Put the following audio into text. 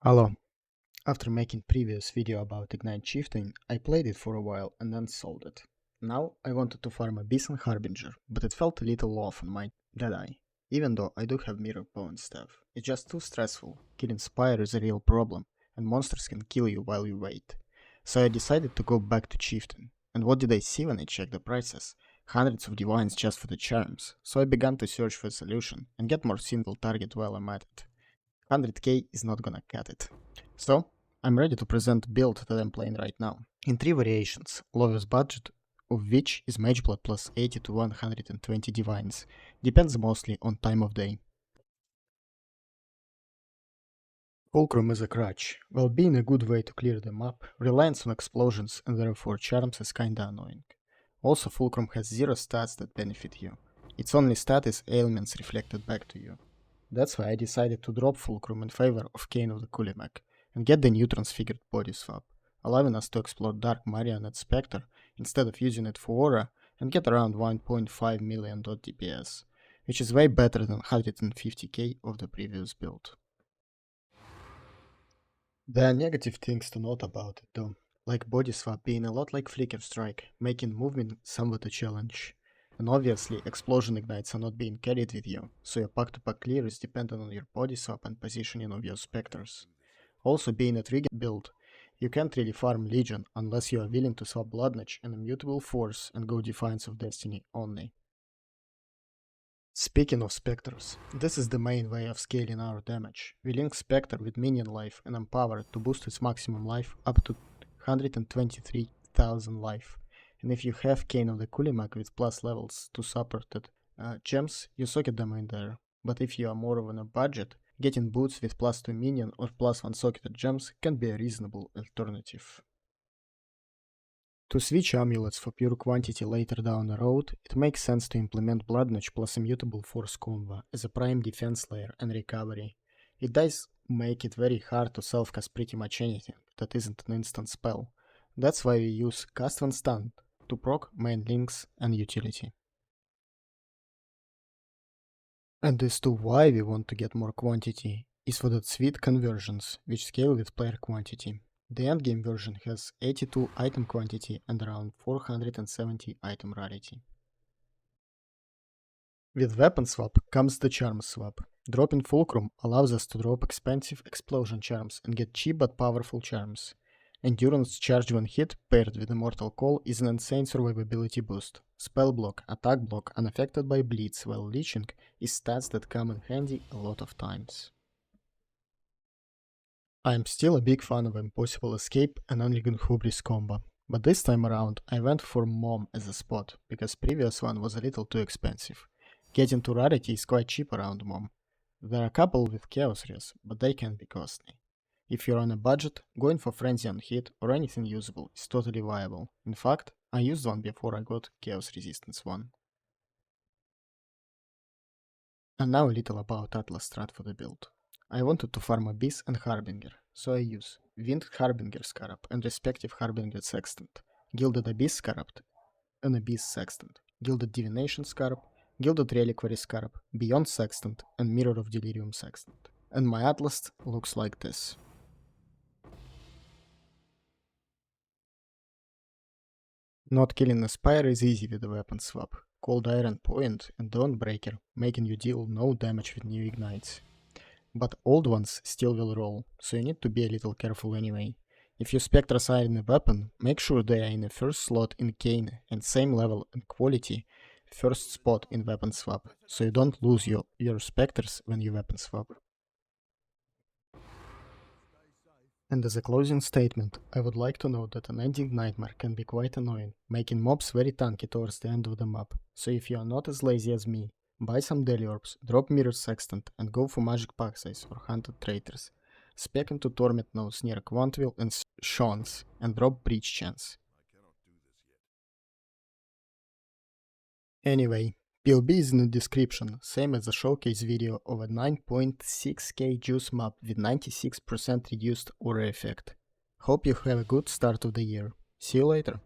Hello. After making previous video about Ignite Chieftain, I played it for a while and then sold it. Now I wanted to farm Abyss and Harbinger, but it felt a little off on my deli, even though I do have mirror poe and stuff. It's just too stressful, killing spire is a real problem, and monsters can kill you while you wait. So I decided to go back to Chieftain, and what did I see when I checked the prices? Hundreds of divines just for the charms, so I began to search for a solution and get more single target while I'm at it. 100k is not gonna cut it. So, I'm ready to present build that I'm playing right now. In 3 variations, lowest budget of which is Mageblood plus 80 to 120 divines. Depends mostly on time of day. Fulcrum is a crutch. While being a good way to clear the map, reliance on explosions and therefore charms is kinda annoying. Also, Fulcrum has 0 stats that benefit you. Its only stat is ailments reflected back to you. That's why I decided to drop Fulcrum in favor of PoB No Kulemak and get the new transfigured Bodyswap, allowing us to explore Dark Marionette Spectre instead of using it for Aura and get around 1.5 million DPS, which is way better than 150k of the previous build. There are negative things to note about it though, like Bodyswap being a lot like Flicker Strike, making movement somewhat a challenge. And obviously, explosion ignites are not being carried with you, so your pack-to-pack clear is dependent on your Bodyswap and positioning of your Spectres. Also, being a trigger build, you can't really farm Legion unless you are willing to swap Bloodmatch and Immutable Force and go Defiance of Destiny only. Speaking of Spectres, this is the main way of scaling our damage. We link Spectre with minion life and empower it to boost its maximum life up to 123,000 life. And if you have PoB No Kulemak with plus levels to supported gems, you socket them in there. But if you are more on a budget, getting boots with plus 2 minion or plus 1 socketed gems can be a reasonable alternative. To switch amulets for pure quantity later down the road, it makes sense to implement Bloodmatch plus Immutable Force combo as a prime defense layer and recovery. It does make it very hard to self-cast pretty much anything that isn't an instant spell. That's why we use Cast when Stunned to proc main links and utility. And as to why we want to get more quantity, is for that sweet conversions, which scale with player quantity. The endgame version has 82 item quantity and around 470 item rarity. With weapon swap comes the charm swap. Dropping Fulcrum allows us to drop expensive explosion charms and get cheap but powerful charms. Endurance charge when hit paired with Immortal Call is an insane survivability boost. Spell block, attack block unaffected by bleeds while leeching is stats that come in handy a lot of times. I am still a big fan of Impossible Escape and Unleagued Hubris combo, but this time around I went for Mom as a spot, because previous one was a little too expensive. Getting to rarity is quite cheap around Mom. There are a couple with Chaos Res, but they can be costly. If you're on a budget, going for Frenzy on hit or anything usable is totally viable. In fact, I used one before I got Chaos Resistance 1. And now a little about Atlas strat for the build. I wanted to farm Abyss and Harbinger, so I use Winged Harbinger Scarab and respective Harbinger Sextant, Gilded Abyss Scarab, an Abyss Sextant, Gilded Divination Scarab, Gilded Reliquary Scarab, Beyond Sextant, and Mirror of Delirium Sextant. And my Atlas looks like this. Not killing a spire is easy with a weapon swap. Cold Iron Point and Dawnbreaker, making you deal no damage with new ignites. But old ones still will roll, so you need to be a little careful anyway. If you Spectres are in a weapon, make sure they are in the first slot in PoB and same level and quality first spot in weapon swap, so you don't lose your Spectres when you weapon swap. And as a closing statement, I would like to note that an ending nightmare can be quite annoying, making mobs very tanky towards the end of the map, so if you are not as lazy as me, buy some deli orbs, drop Mirror Sextant and go for Magic Pack Size or Hunted Traitors. Spec into Torment nodes near Quantville and Shons and drop Breach Chance. Anyway, PoB is in the description, same as the showcase video of a 9.6k juice map with 96% reduced aura effect. Hope you have a good start of the year. See you later.